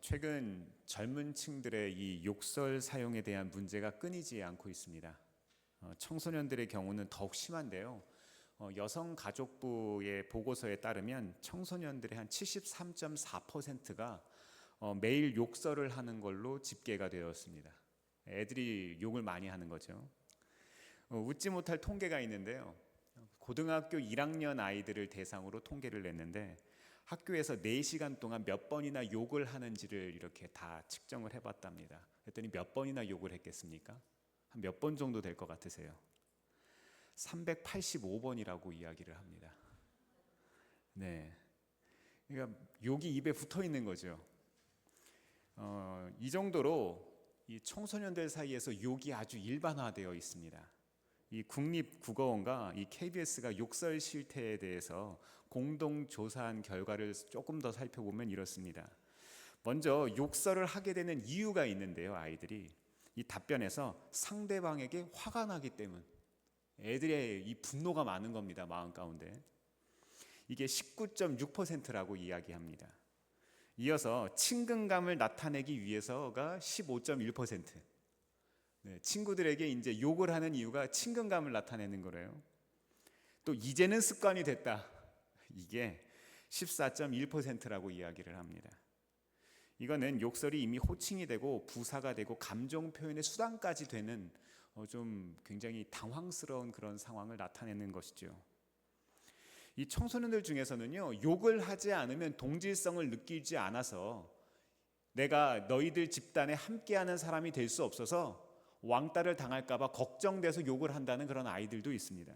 최근 젊은 층들의 이 욕설 사용에 대한 문제가 끊이지 않고 있습니다. 청소년들의 경우는 더욱 심한데요. 여성가족부의 보고서에 따르면 청소년들의 한 73.4%가 매일 욕설을 하는 걸로 집계가 되었습니다. 애들이 욕을 많이 하는 거죠. 웃지 못할 통계가 있는데요. 고등학교 1학년 아이들을 대상으로 통계를 냈는데 학교에서 4시간 동안 몇 번이나 욕을 하는지를 이렇게 다 측정을 해봤답니다. 그랬더니 몇 번이나 욕을 했겠습니까? 한 몇 번 정도 될 것 같으세요? 385번이라고 이야기를 합니다. 네, 그러니까 욕이 입에 붙어 있는 거죠. 이 정도로 이 청소년들 사이에서 욕이 아주 일반화되어 있습니다. 이 국립국어원과 이 KBS가 욕설 실태에 대해서 공동 조사한 결과를 조금 더 살펴보면 이렇습니다. 먼저 욕설을 하게 되는 이유가 있는데요. 아이들이 이 답변에서 상대방에게 화가 나기 때문, 애들의 이 분노가 많은 겁니다. 마음 가운데. 이게 19.6%라고 이야기합니다. 이어서 친근감을 나타내기 위해서가 15.1%. 네, 친구들에게 이제 욕을 하는 이유가 친근감을 나타내는 거래요. 또 이제는 습관이 됐다. 이게 14.1%라고 이야기를 합니다. 이거는 욕설이 이미 호칭이 되고 부사가 되고 감정 표현의 수단까지 되는 좀 굉장히 당황스러운 그런 상황을 나타내는 것이죠. 이 청소년들 중에서는요, 욕을 하지 않으면 동질성을 느끼지 않아서 내가 너희들 집단에 함께하는 사람이 될 수 없어서 왕따를 당할까 봐 걱정돼서 욕을 한다는 그런 아이들도 있습니다.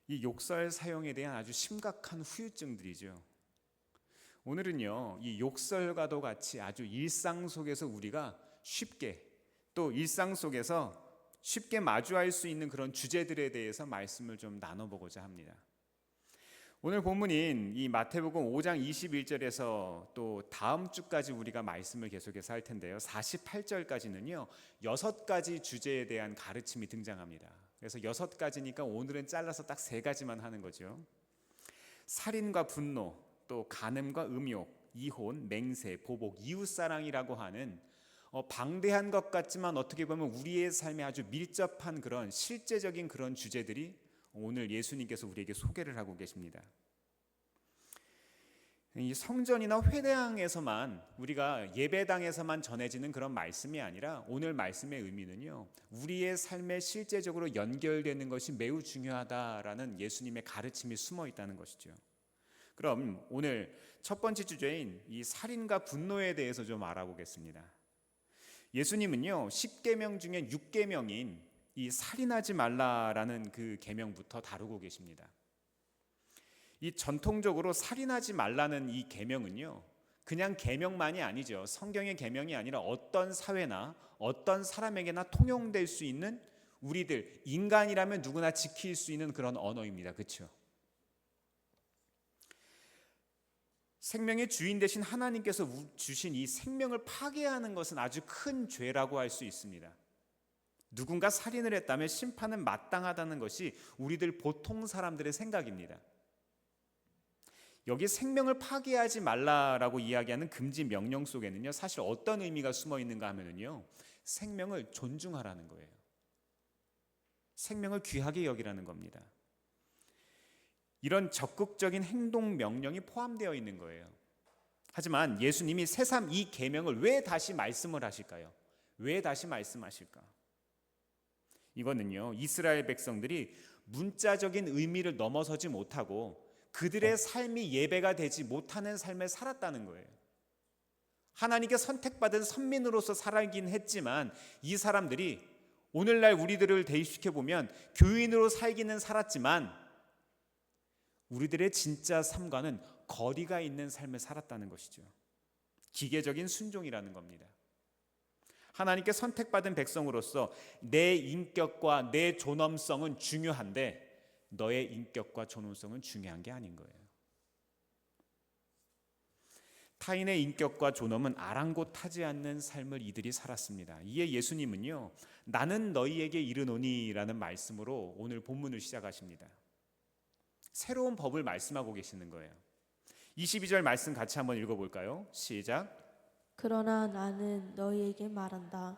이 욕설 사용에 대한 아주 심각한 후유증들이죠. 오늘은요, 이 욕설과도 같이 아주 일상 속에서 우리가 쉽게, 또 일상 속에서 쉽게 마주할 수 있는 그런 주제들에 대해서 말씀을 좀 나눠보고자 합니다. 오늘 본문인 이 마태복음 5장 21절에서 또 다음 주까지 우리가 말씀을 계속해서 할 텐데요. 48절까지는요. 6가지 주제에 대한 가르침이 등장합니다. 그래서 6가지니까 오늘은 잘라서 딱 3가지만 하는 거죠. 살인과 분노, 또 간음과 음욕, 이혼, 맹세, 보복, 이웃사랑이라고 하는 방대한 것 같지만 어떻게 보면 우리의 삶에 아주 밀접한 그런 실제적인 그런 주제들이 오늘 예수님께서 우리에게 소개를 하고 계십니다. 이 성전이나 회당에서만, 우리가 예배당에서만 전해지는 그런 말씀이 아니라 오늘 말씀의 의미는요, 우리의 삶에 실제적으로 연결되는 것이 매우 중요하다라는 예수님의 가르침이 숨어 있다는 것이죠. 그럼 오늘 첫 번째 주제인 이 살인과 분노에 대해서 좀 알아보겠습니다. 예수님은요, 10계명 중에 6계명인 이 살인하지 말라라는 그 계명부터 다루고 계십니다. 이 전통적으로 살인하지 말라는 이 계명은요, 그냥 계명만이 아니죠. 성경의 계명이 아니라 어떤 사회나 어떤 사람에게나 통용될 수 있는, 우리들 인간이라면 누구나 지킬 수 있는 그런 언어입니다. 그렇죠? 생명의 주인 되신 하나님께서 주신 이 생명을 파괴하는 것은 아주 큰 죄라고 할 수 있습니다. 누군가 살인을 했다면 심판은 마땅하다는 것이 우리들 보통 사람들의 생각입니다. 여기 생명을 파괴하지 말라라고 이야기하는 금지 명령 속에는요, 사실 어떤 의미가 숨어 있는가 하면은요, 생명을 존중하라는 거예요. 생명을 귀하게 여기라는 겁니다. 이런 적극적인 행동 명령이 포함되어 있는 거예요. 하지만 예수님이 새삼 이 계명을 왜 다시 말씀을 하실까요? 왜 다시 말씀하실까? 이거는요, 이스라엘 백성들이 문자적인 의미를 넘어서지 못하고 그들의 삶이 예배가 되지 못하는 삶을 살았다는 거예요. 하나님께 선택받은 선민으로서 살아긴 했지만 이 사람들이 오늘날 우리들을 대입시켜 보면 교인으로 살기는 살았지만 우리들의 진짜 삶과는 거리가 있는 삶을 살았다는 것이죠. 기계적인 순종이라는 겁니다. 하나님께 선택받은 백성으로서 내 인격과 내 존엄성은 중요한데 너의 인격과 존엄성은 중요한 게 아닌 거예요. 타인의 인격과 존엄은 아랑곳하지 않는 삶을 이들이 살았습니다. 이에 예수님은요, 나는 너희에게 이르노니라는 말씀으로 오늘 본문을 시작하십니다. 새로운 법을 말씀하고 계시는 거예요. 22절 말씀 같이 한번 읽어볼까요? 시작. 그러나 나는 너희에게 말한다.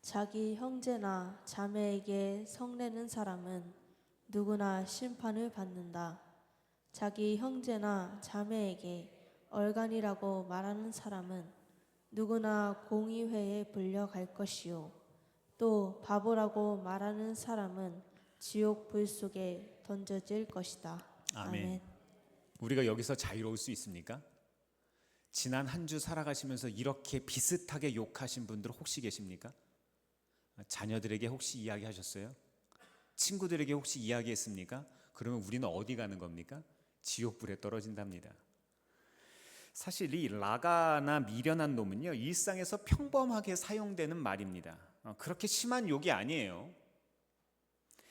자기 형제나 자매에게 성내는 사람은 누구나 심판을 받는다. 자기 형제나 자매에게 얼간이라고 말하는 사람은 누구나 공의회에 불려갈 것이요. 또 바보라고 말하는 사람은 지옥 불 속에 던져질 것이다. 아멘. 우리가 여기서 자유로울 수 있습니까? 지난 한 주 살아가시면서 이렇게 비슷하게 욕하신 분들 혹시 계십니까? 자녀들에게 혹시 이야기하셨어요? 친구들에게 혹시 이야기했습니까? 그러면 우리는 어디 가는 겁니까? 지옥불에 떨어진답니다. 사실 이 라가나 미련한 놈은요, 일상에서 평범하게 사용되는 말입니다. 그렇게 심한 욕이 아니에요.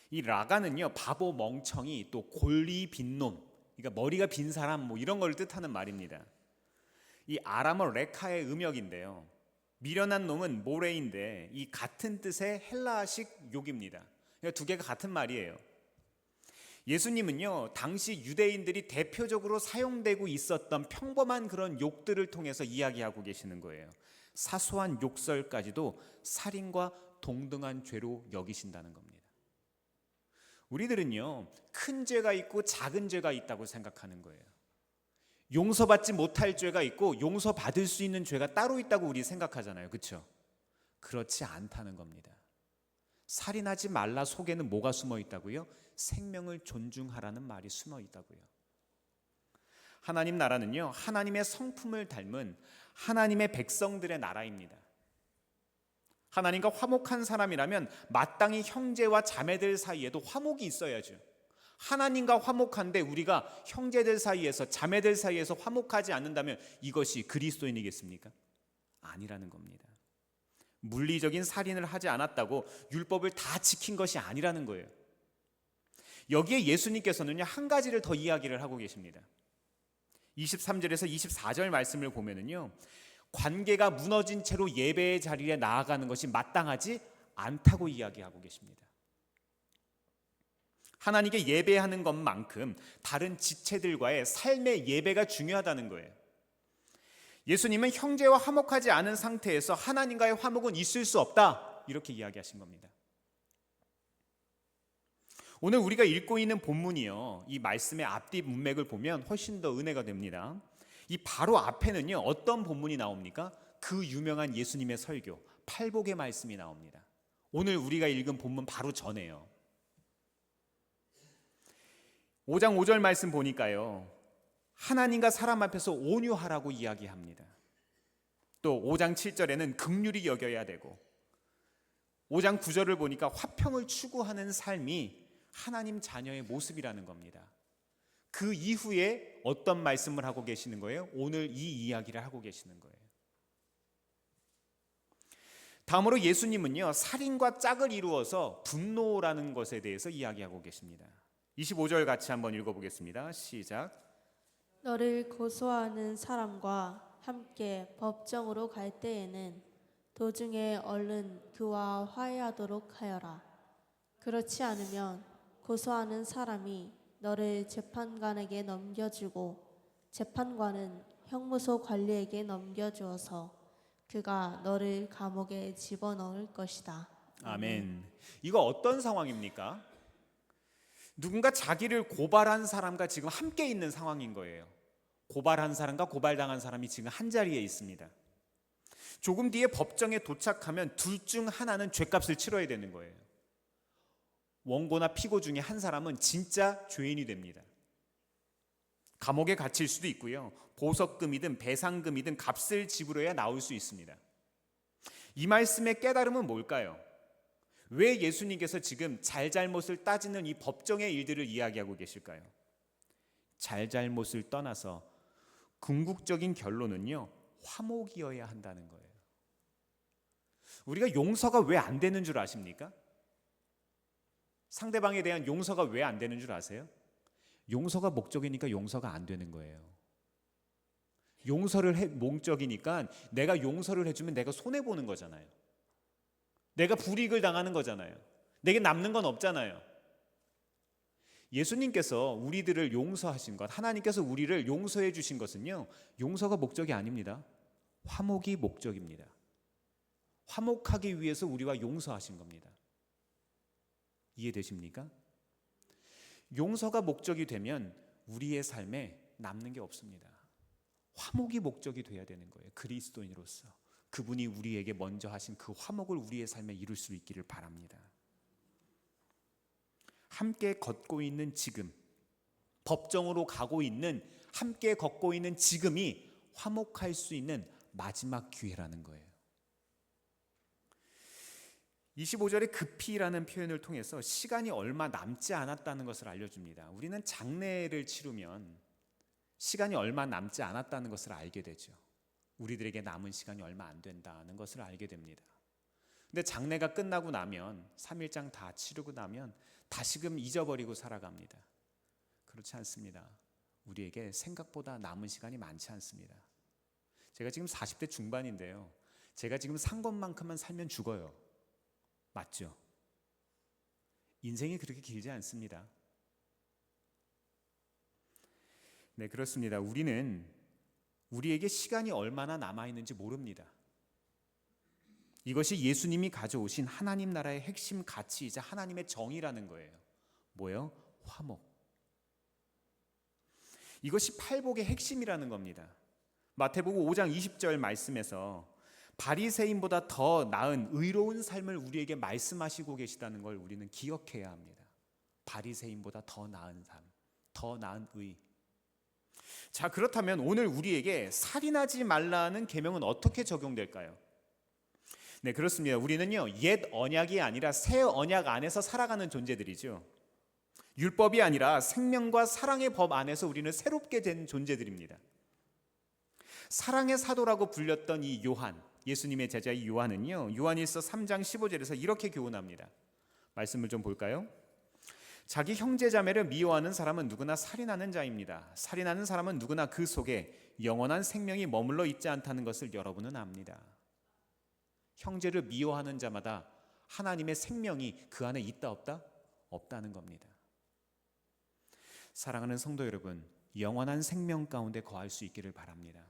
이 라가는요, 바보, 멍청이, 또 골리 빈 놈, 그러니까 머리가 빈 사람 뭐 이런 걸 뜻하는 말입니다. 이 아람어 레카의 음역인데요, 미련한 놈은 모레인데 이 같은 뜻의 헬라식 욕입니다. 그러니까 두 개가 같은 말이에요. 예수님은요, 당시 유대인들이 대표적으로 사용되고 있었던 평범한 그런 욕들을 통해서 이야기하고 계시는 거예요. 사소한 욕설까지도 살인과 동등한 죄로 여기신다는 겁니다. 우리들은요, 큰 죄가 있고 작은 죄가 있다고 생각하는 거예요. 용서받지 못할 죄가 있고 용서받을 수 있는 죄가 따로 있다고 우리 생각하잖아요. 그렇죠? 그렇지 않다는 겁니다. 살인하지 말라 속에는 뭐가 숨어 있다고요? 생명을 존중하라는 말이 숨어 있다고요. 하나님 나라는요, 하나님의 성품을 닮은 하나님의 백성들의 나라입니다. 하나님과 화목한 사람이라면 마땅히 형제와 자매들 사이에도 화목이 있어야죠. 하나님과 화목한데 우리가 형제들 사이에서, 자매들 사이에서 화목하지 않는다면 이것이 그리스도인이겠습니까? 아니라는 겁니다. 물리적인 살인을 하지 않았다고 율법을 다 지킨 것이 아니라는 거예요. 여기에 예수님께서는요, 한 가지를 더 이야기를 하고 계십니다. 23절에서 24절 말씀을 보면은요, 관계가 무너진 채로 예배의 자리에 나아가는 것이 마땅하지 않다고 이야기하고 계십니다. 하나님께 예배하는 것만큼 다른 지체들과의 삶의 예배가 중요하다는 거예요. 예수님은 형제와 화목하지 않은 상태에서 하나님과의 화목은 있을 수 없다, 이렇게 이야기하신 겁니다. 오늘 우리가 읽고 있는 본문이요, 이 말씀의 앞뒤 문맥을 보면 훨씬 더 은혜가 됩니다. 이 바로 앞에는요, 어떤 본문이 나옵니까? 그 유명한 예수님의 설교, 팔복의 말씀이 나옵니다. 오늘 우리가 읽은 본문 바로 전에요. 5장 5절 말씀 보니까요, 하나님과 사람 앞에서 온유하라고 이야기합니다. 또 5장 7절에는 긍휼히 여겨야 되고, 5장 9절을 보니까 화평을 추구하는 삶이 하나님 자녀의 모습이라는 겁니다. 그 이후에 어떤 말씀을 하고 계시는 거예요? 오늘 이 이야기를 하고 계시는 거예요. 다음으로 예수님은요, 살인과 짝을 이루어서 분노라는 것에 대해서 이야기하고 계십니다. 25절 같이 한번 읽어보겠습니다. 시작. 너를 고소하는 사람과 함께 법정으로 갈 때에는 도중에 얼른 그와 화해하도록 하여라. 그렇지 않으면 고소하는 사람이 너를 재판관에게 넘겨주고 재판관은 형무소 관리에게 넘겨주어서 그가 너를 감옥에 집어넣을 것이다. 아멘. 이거 어떤 상황입니까? 누군가 자기를 고발한 사람과 지금 함께 있는 상황인 거예요. 고발한 사람과 고발당한 사람이 지금 한 자리에 있습니다. 조금 뒤에 법정에 도착하면 둘 중 하나는 죄값을 치러야 되는 거예요. 원고나 피고 중에 한 사람은 진짜 죄인이 됩니다. 감옥에 갇힐 수도 있고요, 보석금이든 배상금이든 값을 지불해야 나올 수 있습니다. 이 말씀의 깨달음은 뭘까요? 왜 예수님께서 지금 잘잘못을 따지는 이 법정의 일들을 이야기하고 계실까요? 잘잘못을 떠나서 궁극적인 결론은요, 화목이어야 한다는 거예요. 우리가 용서가 왜 안 되는 줄 아십니까? 상대방에 대한 용서가 왜 안 되는 줄 아세요? 용서가 목적이니까 용서가 안 되는 거예요. 용서를 목적이니까 내가 용서를 해주면 내가 손해보는 거잖아요. 내가 불이익을 당하는 거잖아요. 내게 남는 건 없잖아요. 예수님께서 우리들을 용서하신 것, 하나님께서 우리를 용서해 주신 것은요, 용서가 목적이 아닙니다. 화목이 목적입니다. 화목하기 위해서 우리와 용서하신 겁니다. 이해되십니까? 용서가 목적이 되면 우리의 삶에 남는 게 없습니다. 화목이 목적이 돼야 되는 거예요. 그리스도인으로서 그분이 우리에게 먼저 하신 그 화목을 우리의 삶에 이룰 수 있기를 바랍니다. 함께 걷고 있는 지금, 법정으로 가고 있는, 함께 걷고 있는 지금이 화목할 수 있는 마지막 기회라는 거예요. 25절에 급히라는 표현을 통해서 시간이 얼마 남지 않았다는 것을 알려줍니다. 우리는 장례를 치르면 시간이 얼마 남지 않았다는 것을 알게 되죠. 우리들에게 남은 시간이 얼마 안 된다는 것을 알게 됩니다. 근데 장례가 끝나고 나면 3일장 다 치르고 나면 다시금 잊어버리고 살아갑니다. 그렇지 않습니다. 우리에게 생각보다 남은 시간이 많지 않습니다. 제가 지금 40대 중반인데요. 제가 지금 산 것만큼만 살면 죽어요. 맞죠? 인생이 그렇게 길지 않습니다. 네, 그렇습니다. 우리는 우리에게 시간이 얼마나 남아있는지 모릅니다. 이것이 예수님이 가져오신 하나님 나라의 핵심 가치이자 하나님의 정의라는 거예요. 뭐예요? 화목. 이것이 팔복의 핵심이라는 겁니다. 마태복음 5장 20절 말씀에서 바리새인보다 더 나은 의로운 삶을 우리에게 말씀하시고 계시다는 걸 우리는 기억해야 합니다. 바리새인보다 더 나은 삶, 더 나은 의. 자, 그렇다면 오늘 우리에게 살인하지 말라는 계명은 어떻게 적용될까요? 네, 그렇습니다. 우리는요, 옛 언약이 아니라 새 언약 안에서 살아가는 존재들이죠. 율법이 아니라 생명과 사랑의 법 안에서 우리는 새롭게 된 존재들입니다. 사랑의 사도라고 불렸던 이 요한, 예수님의 제자 이 요한은요, 요한일서 3장 15절에서 이렇게 교훈합니다. 말씀을 좀 볼까요? 자기 형제자매를 미워하는 사람은 누구나 살인하는 자입니다. 살인하는 사람은 누구나 그 속에 영원한 생명이 머물러 있지 않다는 것을 여러분은 압니다. 형제를 미워하는 자마다 하나님의 생명이 그 안에 있다 없다? 없다는 겁니다. 사랑하는 성도 여러분, 영원한 생명 가운데 거할 수 있기를 바랍니다.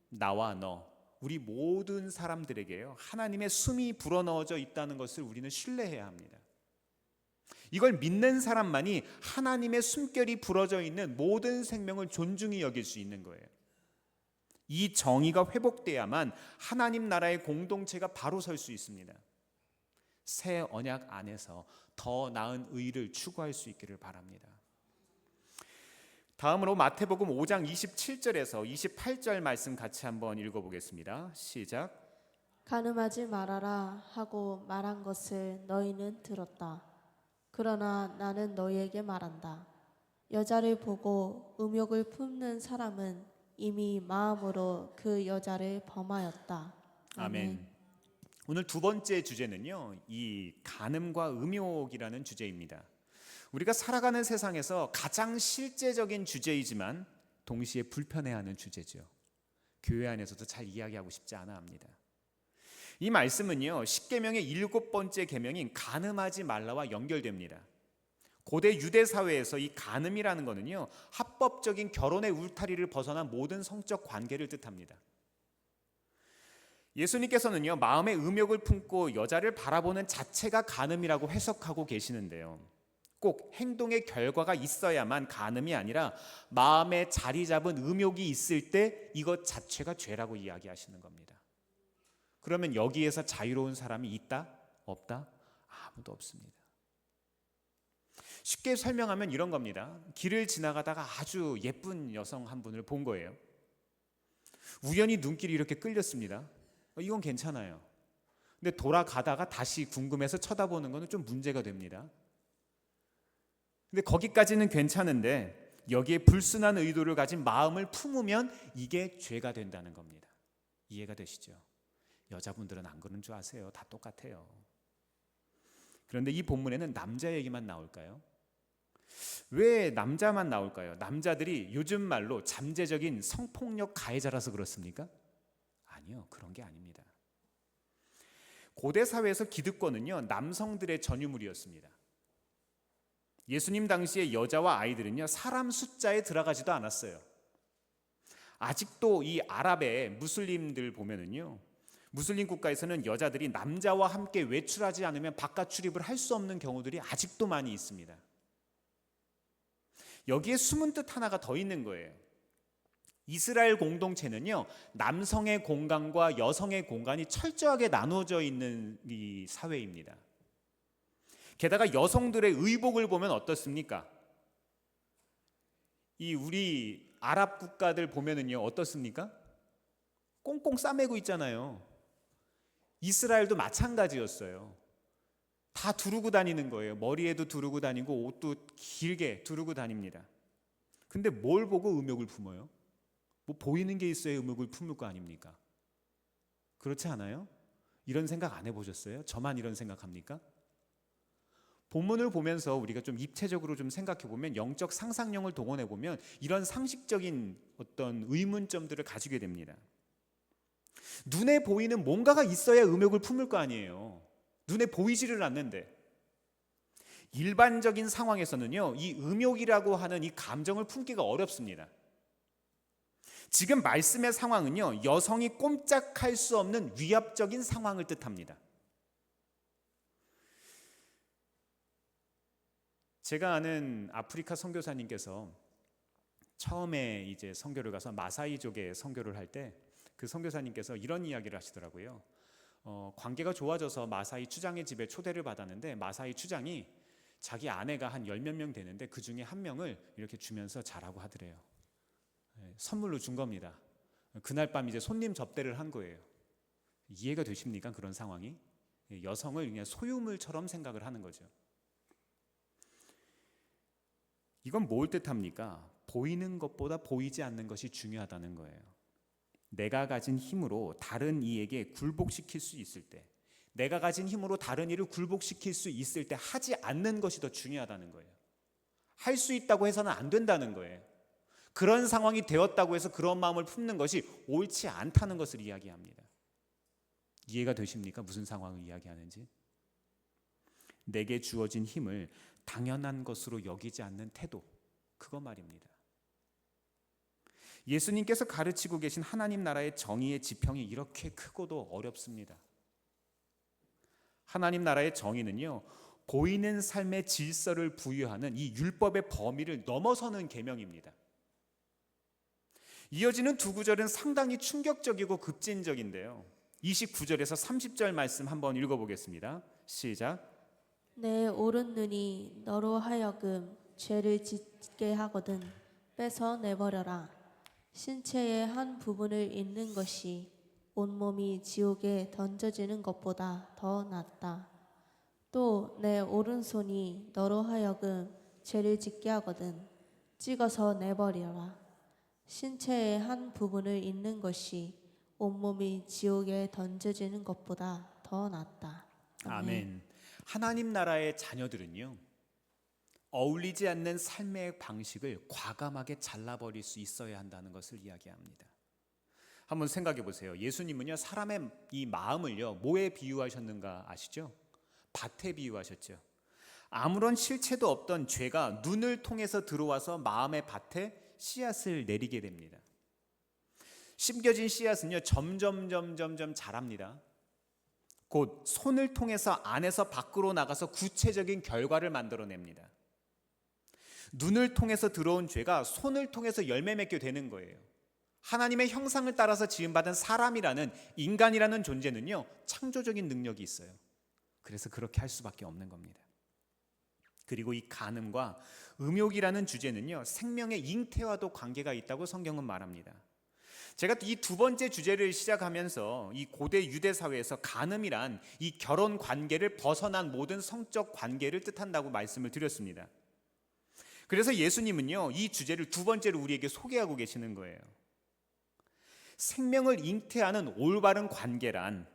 나와 너, 우리 모든 사람들에게요, 하나님의 숨이 불어넣어져 있다는 것을 우리는 신뢰해야 합니다. 이걸 믿는 사람만이 하나님의 숨결이 불어져 있는 모든 생명을 존중히 여길 수 있는 거예요. 이 정의가 회복돼야만 하나님 나라의 공동체가 바로 설 수 있습니다. 새 언약 안에서 더 나은 의를 추구할 수 있기를 바랍니다. 다음으로 마태복음 5장 27절에서 28절 말씀 같이 한번 읽어보겠습니다. 시작. 간음하지 말아라 하고 말한 것을 너희는 들었다. 그러나 나는 너희에게 말한다. 여자를 보고 음욕을 품는 사람은 이미 마음으로 그 여자를 범하였다. 아멘. 오늘 두 번째 주제는요, 이 간음과 음욕이라는 주제입니다. 우리가 살아가는 세상에서 가장 실제적인 주제이지만 동시에 불편해하는 주제죠. 교회 안에서도 잘 이야기하고 싶지 않아 합니다. 이 말씀은요, 십계명의 7번째 계명인 간음하지 말라와 연결됩니다. 고대 유대 사회에서 이 간음이라는 것은요, 합법적인 결혼의 울타리를 벗어난 모든 성적 관계를 뜻합니다. 예수님께서는요, 마음의 음욕을 품고 여자를 바라보는 자체가 간음이라고 해석하고 계시는데요, 꼭 행동의 결과가 있어야만 간음이 아니라 마음에 자리 잡은 음욕이 있을 때 이것 자체가 죄라고 이야기하시는 겁니다. 그러면 여기에서 자유로운 사람이 있다? 없다? 아무도 없습니다. 쉽게 설명하면 이런 겁니다. 길을 지나가다가 아주 예쁜 여성 한 분을 본 거예요. 우연히 눈길이 이렇게 끌렸습니다. 이건 괜찮아요. 근데 돌아가다가 다시 궁금해서 쳐다보는 것은 좀 문제가 됩니다. 근데 거기까지는 괜찮은데 여기에 불순한 의도를 가진 마음을 품으면 이게 죄가 된다는 겁니다. 이해가 되시죠? 여자분들은 안 그런 줄 아세요. 다 똑같아요. 그런데 이 본문에는 남자 얘기만 나올까요? 왜 남자만 나올까요? 남자들이 요즘 말로 잠재적인 성폭력 가해자라서 그렇습니까? 아니요, 그런 게 아닙니다. 고대 사회에서 기득권은요, 남성들의 전유물이었습니다. 예수님 당시의 여자와 아이들은요, 사람 숫자에 들어가지도 않았어요. 아직도 이 아랍의 무슬림들 보면은요, 무슬림 국가에서는 여자들이 남자와 함께 외출하지 않으면 바깥 출입을 할 수 없는 경우들이 아직도 많이 있습니다. 여기에 숨은 뜻 하나가 더 있는 거예요. 이스라엘 공동체는요, 남성의 공간과 여성의 공간이 철저하게 나누어져 있는 이 사회입니다. 게다가 여성들의 의복을 보면 어떻습니까? 이 우리 아랍 국가들 보면은요, 어떻습니까? 꽁꽁 싸매고 있잖아요. 이스라엘도 마찬가지였어요. 다 두르고 다니는 거예요. 머리에도 두르고 다니고 옷도 길게 두르고 다닙니다. 근데 뭘 보고 음욕을 품어요? 뭐 보이는 게 있어야 음욕을 품을 거 아닙니까? 그렇지 않아요? 이런 생각 안 해보셨어요? 저만 이런 생각합니까? 본문을 보면서 우리가 좀 입체적으로 좀 생각해 보면, 영적 상상력을 동원해 보면 이런 상식적인 어떤 의문점들을 가지게 됩니다. 눈에 보이는 뭔가가 있어야 음욕을 품을 거 아니에요. 눈에 보이지를 않는데. 일반적인 상황에서는요, 이 음욕이라고 하는 이 감정을 품기가 어렵습니다. 지금 말씀의 상황은요, 여성이 꼼짝할 수 없는 위압적인 상황을 뜻합니다. 제가 아는 아프리카 선교사님께서 처음에 이제 선교를 가서 마사이족에 선교를 할 때 그 선교사님께서 이런 이야기를 하시더라고요. 관계가 좋아져서 마사이 추장의 집에 초대를 받았는데, 마사이 추장이 자기 아내가 한 10몇 명 되는데 그 중에 한 명을 이렇게 주면서 자라고 하더래요. 선물로 준 겁니다. 그날 밤 이제 손님 접대를 한 거예요. 이해가 되십니까? 그런 상황이. 여성을 그냥 소유물처럼 생각을 하는 거죠. 이건 뭘 뜻합니까? 보이는 것보다 보이지 않는 것이 중요하다는 거예요. 내가 가진 힘으로 다른 이에게 굴복시킬 수 있을 때, 내가 가진 힘으로 다른 이를 굴복시킬 수 있을 때 하지 않는 것이 더 중요하다는 거예요. 할 수 있다고 해서는 안 된다는 거예요. 그런 상황이 되었다고 해서 그런 마음을 품는 것이 옳지 않다는 것을 이야기합니다. 이해가 되십니까? 무슨 상황을 이야기하는지. 내게 주어진 힘을 당연한 것으로 여기지 않는 태도, 그거 말입니다. 예수님께서 가르치고 계신 하나님 나라의 정의의 지평이 이렇게 크고도 어렵습니다. 하나님 나라의 정의는요, 보이는 삶의 질서를 부여하는 이 율법의 범위를 넘어서는 계명입니다. 이어지는 두 구절은 상당히 충격적이고 급진적인데요. 29절에서 30절 말씀 한번 읽어보겠습니다. 시작. 내 오른 눈이 너로 하여금 죄를 짓게 하거든 빼서 내버려라. 신체의 한 부분을 잃는 것이 온몸이 지옥에 던져지는 것보다 더 낫다. 또 내 오른손이 너로 하여금 죄를 짓게 하거든 찍어서 내버려라. 신체의 한 부분을 잃는 것이 온몸이 지옥에 던져지는 것보다 더 낫다. 아멘. 하나님 나라의 자녀들은요, 어울리지 않는 삶의 방식을 과감하게 잘라버릴 수 있어야 한다는 것을 이야기합니다. 한번 생각해 보세요. 예수님은요, 사람의 이 마음을요, 뭐에 비유하셨는가 아시죠? 밭에 비유하셨죠. 아무런 실체도 없던 죄가 눈을 통해서 들어와서 마음의 밭에 씨앗을 내리게 됩니다. 심겨진 씨앗은요, 점점 자랍니다. 곧 손을 통해서 안에서 밖으로 나가서 구체적인 결과를 만들어냅니다. 눈을 통해서 들어온 죄가 손을 통해서 열매 맺게 되는 거예요. 하나님의 형상을 따라서 지음받은 사람이라는, 인간이라는 존재는요, 창조적인 능력이 있어요. 그래서 그렇게 할 수밖에 없는 겁니다. 그리고 이 간음과 음욕이라는 주제는요, 생명의 잉태와도 관계가 있다고 성경은 말합니다. 제가 이 두 번째 주제를 시작하면서 이 고대 유대 사회에서 간음이란 이 결혼 관계를 벗어난 모든 성적 관계를 뜻한다고 말씀을 드렸습니다. 그래서 예수님은요, 이 주제를 두 번째로 우리에게 소개하고 계시는 거예요. 생명을 잉태하는 올바른 관계란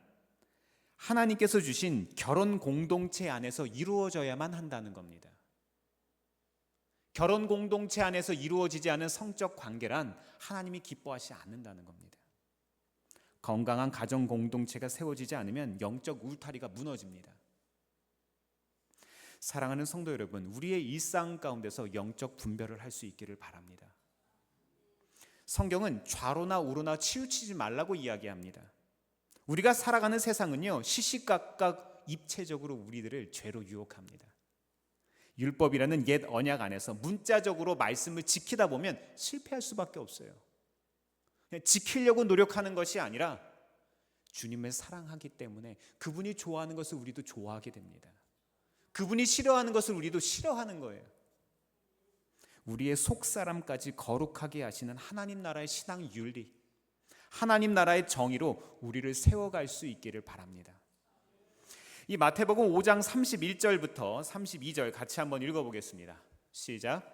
하나님께서 주신 결혼 공동체 안에서 이루어져야만 한다는 겁니다. 결혼 공동체 안에서 이루어지지 않은 성적 관계란 하나님이 기뻐하지 않는다는 겁니다. 건강한 가정 공동체가 세워지지 않으면 영적 울타리가 무너집니다. 사랑하는 성도 여러분, 우리의 일상 가운데서 영적 분별을 할 수 있기를 바랍니다. 성경은 좌로나 우로나 치우치지 말라고 이야기합니다. 우리가 살아가는 세상은요, 시시각각 입체적으로 우리들을 죄로 유혹합니다. 율법이라는 옛 언약 안에서 문자적으로 말씀을 지키다 보면 실패할 수밖에 없어요. 그냥 지키려고 노력하는 것이 아니라 주님을 사랑하기 때문에 그분이 좋아하는 것을 우리도 좋아하게 됩니다. 그분이 싫어하는 것을 우리도 싫어하는 거예요. 우리의 속사람까지 거룩하게 하시는 하나님 나라의 신앙 윤리, 하나님 나라의 정의로 우리를 세워갈 수 있기를 바랍니다. 이 마태복음 5장 31절부터 32절 같이 한번 읽어보겠습니다. 시작.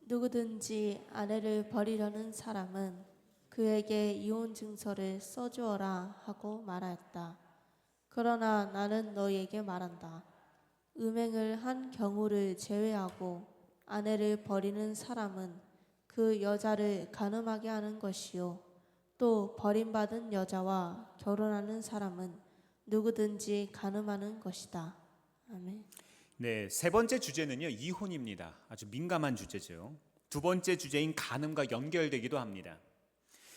누구든지 아내를 버리려는 사람은 그에게 이혼 증서를 써주어라 하고 말하였다. 그러나 나는 너희에게 말한다. 음행을 한 경우를 제외하고 아내를 버리는 사람은 그 여자를 간음하게 하는 것이요, 또 버림받은 여자와 결혼하는 사람은 누구든지 간음하는 것이다. 아멘. 네, 세 번째 주제는요, 이혼입니다. 아주 민감한 주제죠. 두 번째 주제인 간음과 연결되기도 합니다.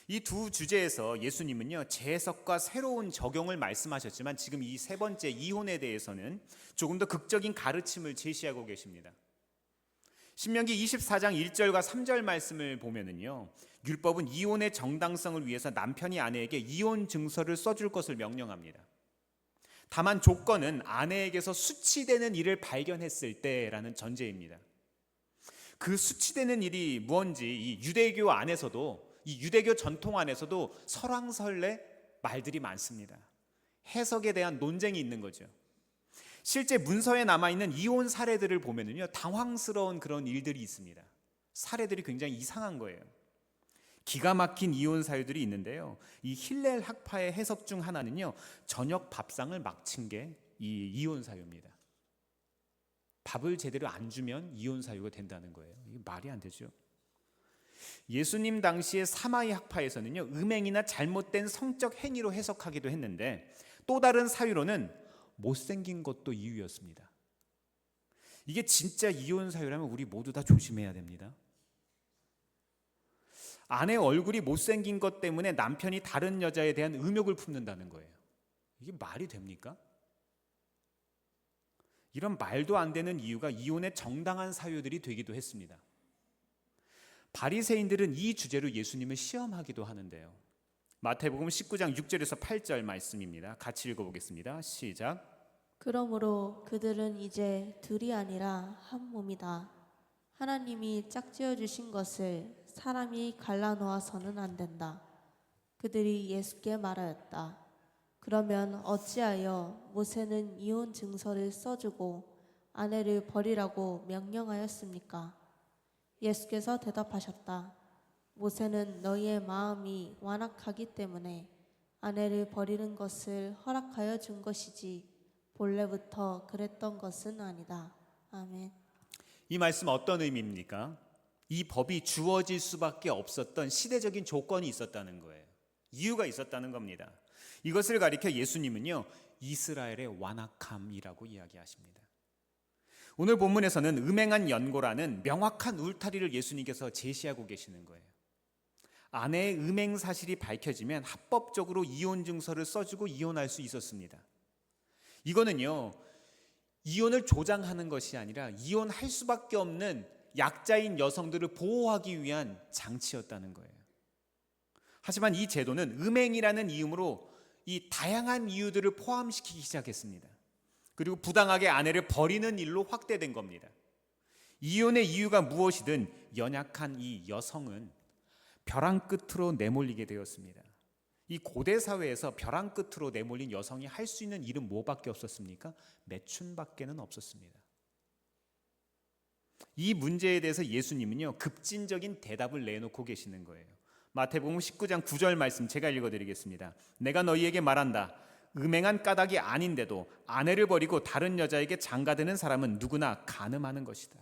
이 두 주제에서 예수님은요, 재해석과 새로운 적용을 말씀하셨지만 지금 이 세 번째 이혼에 대해서는 조금 더 극적인 가르침을 제시하고 계십니다. 신명기 24장 1절과 3절 말씀을 보면은요, 율법은 이혼의 정당성을 위해서 남편이 아내에게 이혼 증서를 써줄 것을 명령합니다. 다만 조건은 아내에게서 수치되는 일을 발견했을 때라는 전제입니다. 그 수치되는 일이 무언지 이 유대교 안에서도, 이 유대교 전통 안에서도 설왕설래 말들이 많습니다. 해석에 대한 논쟁이 있는 거죠. 실제 문서에 남아있는 이혼 사례들을 보면은요, 당황스러운 그런 일들이 있습니다. 사례들이 굉장히 이상한 거예요. 기가 막힌 이혼 사유들이 있는데요, 이 힐렐 학파의 해석 중 하나는요, 저녁 밥상을 막친 게 이 이혼 사유입니다. 밥을 제대로 안 주면 이혼 사유가 된다는 거예요. 이게 말이 안 되죠. 예수님 당시의 사마이 학파에서는요, 음행이나 잘못된 성적 행위로 해석하기도 했는데, 또 다른 사유로는 못생긴 것도 이유였습니다. 이게 진짜 이혼 사유라면 우리 모두 다 조심해야 됩니다. 아내 얼굴이 못생긴 것 때문에 남편이 다른 여자에 대한 음욕을 품는다는 거예요. 이게 말이 됩니까? 이런 말도 안 되는 이유가 이혼의 정당한 사유들이 되기도 했습니다. 바리새인들은 이 주제로 예수님을 시험하기도 하는데요. 마태복음 19장 6절에서 8절 말씀입니다. 같이 읽어보겠습니다. 시작. 그러므로 그들은 이제 둘이 아니라 한 몸이다. 하나님이 짝지어 주신 것을 사람이 갈라놓아서는 안 된다. 그들이 예수께 말하였다. 그러면 어찌하여 모세는 이혼 증서를 써주고 아내를 버리라고 명령하였습니까? 예수께서 대답하셨다. 모세는 너희의 마음이 완악하기 때문에 아내를 버리는 것을 허락하여 준 것이지 본래부터 그랬던 것은 아니다. 아멘. 이 말씀 어떤 의미입니까? 이 법이 주어질 수밖에 없었던 시대적인 조건이 있었다는 거예요. 이유가 있었다는 겁니다. 이것을 가리켜 예수님은요, 이스라엘의 완악함이라고 이야기하십니다. 오늘 본문에서는 음행한 연고라는 명확한 울타리를 예수님께서 제시하고 계시는 거예요. 아내의 음행 사실이 밝혀지면 합법적으로 이혼 증서를 써주고 이혼할 수 있었습니다. 이거는요, 이혼을 조장하는 것이 아니라 이혼할 수밖에 없는 약자인 여성들을 보호하기 위한 장치였다는 거예요. 하지만 이 제도는 음행이라는 이유로 이 다양한 이유들을 포함시키기 시작했습니다. 그리고 부당하게 아내를 버리는 일로 확대된 겁니다. 이혼의 이유가 무엇이든 연약한 이 여성은 벼랑 끝으로 내몰리게 되었습니다. 이 고대 사회에서 벼랑 끝으로 내몰린 여성이 할 수 있는 일은 뭐밖에 없었습니까? 매춘밖에는 없었습니다. 이 문제에 대해서 예수님은요, 급진적인 대답을 내놓고 계시는 거예요. 마태복음 19장 9절 말씀 제가 읽어드리겠습니다. 내가 너희에게 말한다. 음행한 까닭이 아닌데도 아내를 버리고 다른 여자에게 장가드는 사람은 누구나 간음하는 것이다.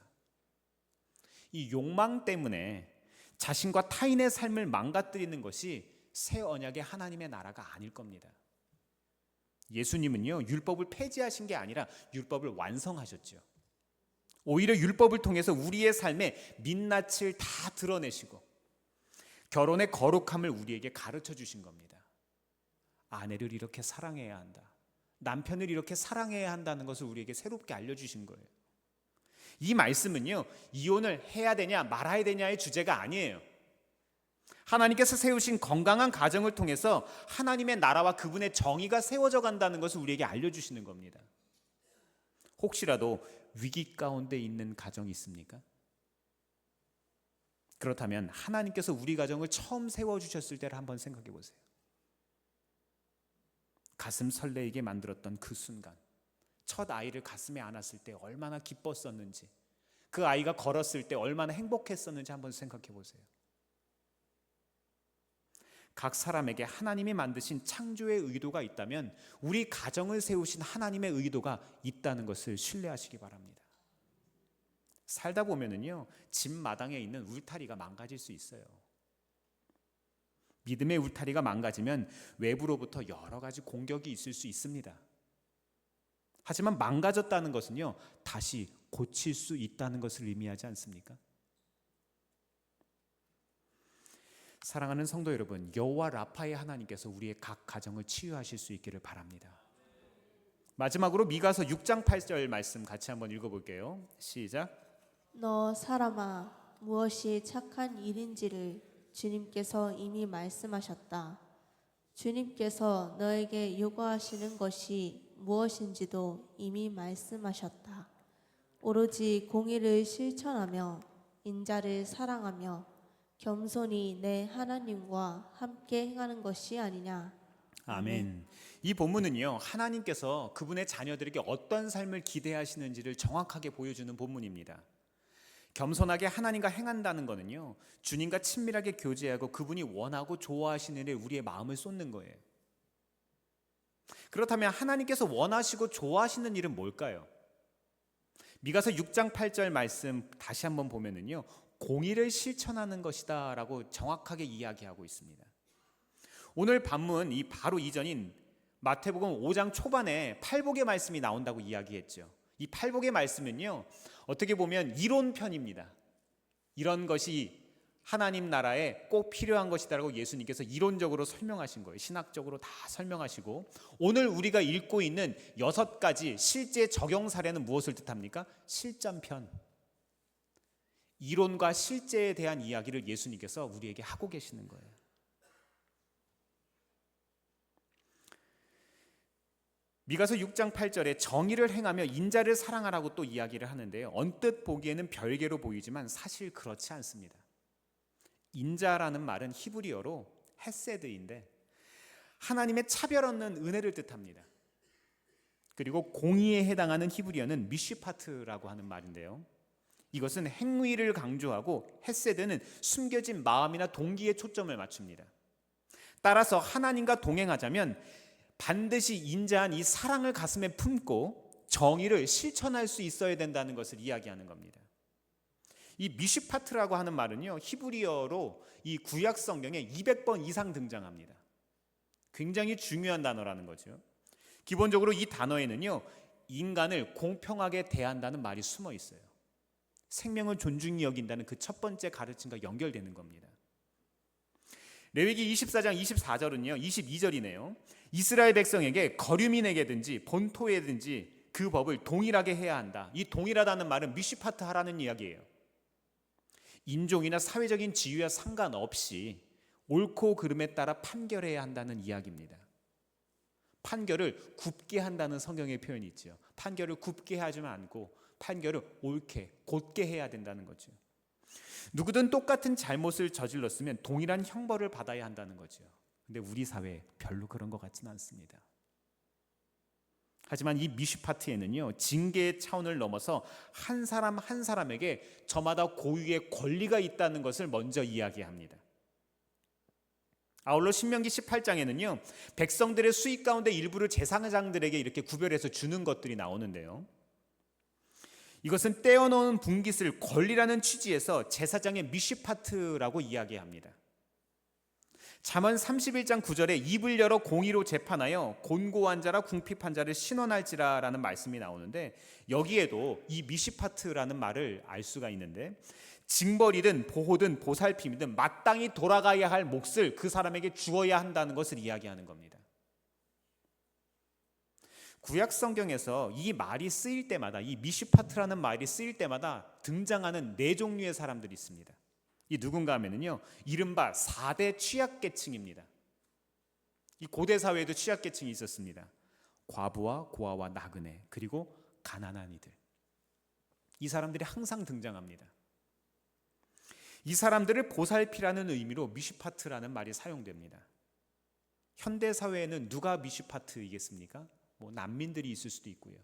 이 욕망 때문에 자신과 타인의 삶을 망가뜨리는 것이 새 언약의 하나님의 나라가 아닐 겁니다. 예수님은요, 율법을 폐지하신 게 아니라 율법을 완성하셨죠. 오히려 율법을 통해서 우리의 삶의 민낯을 다 드러내시고 결혼의 거룩함을 우리에게 가르쳐 주신 겁니다. 아내를 이렇게 사랑해야 한다. 남편을 이렇게 사랑해야 한다는 것을 우리에게 새롭게 알려주신 거예요. 이 말씀은요, 이혼을 해야 되냐 말아야 되냐의 주제가 아니에요. 하나님께서 세우신 건강한 가정을 통해서 하나님의 나라와 그분의 정의가 세워져 간다는 것을 우리에게 알려주시는 겁니다. 혹시라도 위기 가운데 있는 가정이 있습니까? 그렇다면 하나님께서 우리 가정을 처음 세워주셨을 때를 한번 생각해 보세요. 가슴 설레이게 만들었던 그 순간, 첫 아이를 가슴에 안았을 때 얼마나 기뻤었는지, 그 아이가 걸었을 때 얼마나 행복했었는지 한번 생각해 보세요. 각 사람에게 하나님이 만드신 창조의 의도가 있다면 우리 가정을 세우신 하나님의 의도가 있다는 것을 신뢰하시기 바랍니다. 살다 보면은요, 집 마당에 있는 울타리가 망가질 수 있어요. 믿음의 울타리가 망가지면 외부로부터 여러 가지 공격이 있을 수 있습니다. 하지만 망가졌다는 것은요, 다시 고칠 수 있다는 것을 의미하지 않습니까? 사랑하는 성도 여러분, 여호와 라파의 하나님께서 우리의 각 가정을 치유하실 수 있기를 바랍니다. 마지막으로 미가서 6장 8절 말씀 같이 한번 읽어볼게요. 시작. 너 사람아, 무엇이 착한 일인지를 주님께서 이미 말씀하셨다. 주님께서 너에게 요구하시는 것이 무엇인지도 이미 말씀하셨다. 오로지 공의를 실천하며 인자를 사랑하며 겸손히 내 하나님과 함께 행하는 것이 아니냐. 아멘. 이 본문은요, 하나님께서 그분의 자녀들에게 어떤 삶을 기대하시는지를 정확하게 보여주는 본문입니다. 겸손하게 하나님과 행한다는 것은요, 주님과 친밀하게 교제하고 그분이 원하고 좋아하시는 일에 우리의 마음을 쏟는 거예요. 그렇다면 하나님께서 원하시고 좋아하시는 일은 뭘까요? 미가서 6장 8절 말씀 다시 한번 보면은요, 공의를 실천하는 것이다 라고 정확하게 이야기하고 있습니다. 오늘 본문 이 바로 이전인 마태복음 5장 초반에 팔복의 말씀이 나온다고 이야기했죠. 이 팔복의 말씀은요, 어떻게 보면 이론편입니다. 이런 것이 하나님 나라에 꼭 필요한 것이다라고 예수님께서 이론적으로 설명하신 거예요. 신학적으로 다 설명하시고, 오늘 우리가 읽고 있는 6가지 실제 적용 사례는 무엇을 뜻합니까? 실전편. 이론과 실제에 대한 이야기를 예수님께서 우리에게 하고 계시는 거예요. 미가서 6장 8절에 정의를 행하며 인자를 사랑하라고 또 이야기를 하는데요, 언뜻 보기에는 별개로 보이지만 사실 그렇지 않습니다. 인자라는 말은 히브리어로 헤세드인데 하나님의 차별 없는 은혜를 뜻합니다. 그리고 공의에 해당하는 히브리어는 미시파트라고 하는 말인데요, 이것은 행위를 강조하고 헤세드는 숨겨진 마음이나 동기에 초점을 맞춥니다. 따라서 하나님과 동행하자면 반드시 인자한 이 사랑을 가슴에 품고 정의를 실천할 수 있어야 된다는 것을 이야기하는 겁니다. 이 미시파트라고 하는 말은요, 히브리어로 이 구약 성경에 200번 이상 등장합니다. 굉장히 중요한 단어라는 거죠. 기본적으로 이 단어에는요, 인간을 공평하게 대한다는 말이 숨어 있어요. 생명을 존중히 여긴다는 그 첫 번째 가르침과 연결되는 겁니다. 레위기 24장 24절은요, 22절이네요. 이스라엘 백성에게 거류민에게든지 본토에든지 그 법을 동일하게 해야 한다. 이 동일하다는 말은 미시파트 하라는 이야기예요. 인종이나 사회적인 지위와 상관없이 옳고 그름에 따라 판결해야 한다는 이야기입니다. 판결을 굽게 한다는 성경의 표현이 있죠. 판결을 굽게 하지 않고 판결을 옳게 곧게 해야 된다는 거죠. 누구든 똑같은 잘못을 저질렀으면 동일한 형벌을 받아야 한다는 거죠. 근데 우리 사회 별로 그런 것 같지는 않습니다. 하지만 이 미시파트에는요, 징계의 차원을 넘어서 한 사람 한 사람에게 저마다 고유의 권리가 있다는 것을 먼저 이야기합니다. 아울러 신명기 18장에는요, 백성들의 수익 가운데 일부를 제사장들에게 이렇게 구별해서 주는 것들이 나오는데요, 이것은 떼어놓은 분깃을 권리라는 취지에서 제사장의 미시파트라고 이야기합니다. 잠언 31장 9절에 입을 열어 공의로 재판하여 곤고한 자라 궁핍한 자를 신원할지라라는 말씀이 나오는데, 여기에도 이 미시파트라는 말을 알 수가 있는데, 징벌이든 보호든 보살핌이든 마땅히 돌아가야 할 몫을 그 사람에게 주어야 한다는 것을 이야기하는 겁니다. 구약 성경에서 이 말이 쓰일 때마다, 이 미시파트라는 말이 쓰일 때마다 등장하는 네 종류의 사람들이 있습니다. 이 누군가 하면은요, 이른바 4대 취약계층입니다. 이 고대 사회에도 취약계층이 있었습니다. 과부와 고아와 나그네, 그리고 가난한 이들. 이 사람들이 항상 등장합니다. 이 사람들을 보살피라는 의미로 미시파트라는 말이 사용됩니다. 현대 사회에는 누가 미시파트이겠습니까? 난민들이 있을 수도 있고요.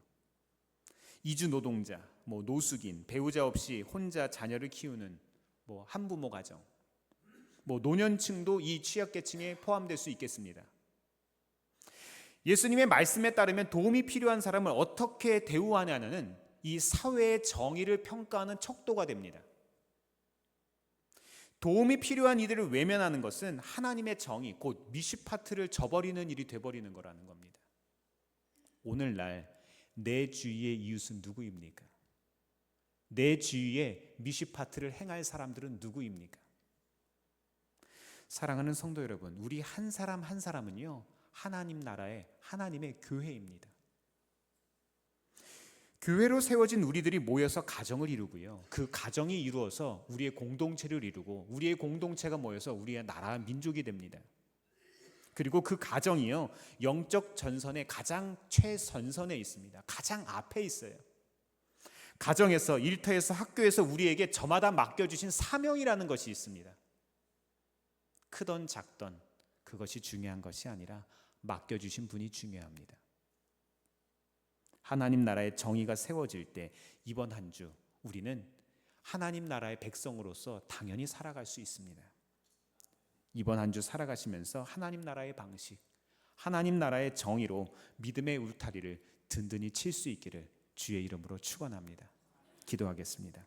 이주 노동자, 노숙인, 배우자 없이 혼자 자녀를 키우는 한부모 가정, 노년층도 이 취약계층에 포함될 수 있겠습니다. 예수님의 말씀에 따르면 도움이 필요한 사람을 어떻게 대우하냐는 이 사회의 정의를 평가하는 척도가 됩니다. 도움이 필요한 이들을 외면하는 것은 하나님의 정의, 곧 미시파트를 저버리는 일이 돼버리는 거라는 겁니다. 오늘날 내 주위의 이웃은 누구입니까? 내 주위에 미시파트를 행할 사람들은 누구입니까? 사랑하는 성도 여러분, 우리 한 사람 한 사람은요, 하나님 나라의 하나님의 교회입니다. 교회로 세워진 우리들이 모여서 가정을 이루고요, 그 가정이 이루어서 우리의 공동체를 이루고, 우리의 공동체가 모여서 우리의 나라 민족이 됩니다. 그리고 그 가정이요, 영적 전선의 가장 최전선에 있습니다. 가장 앞에 있어요. 가정에서, 일터에서, 학교에서 우리에게 저마다 맡겨주신 사명이라는 것이 있습니다. 크던 작던 그것이 중요한 것이 아니라 맡겨주신 분이 중요합니다. 하나님 나라의 정의가 세워질 때 이번 한 주 우리는 하나님 나라의 백성으로서 당연히 살아갈 수 있습니다. 이번 한 주 살아가시면서 하나님 나라의 방식, 하나님 나라의 정의로 믿음의 울타리를 든든히 칠 수 있기를 주의 이름으로 축원합니다. 기도하겠습니다.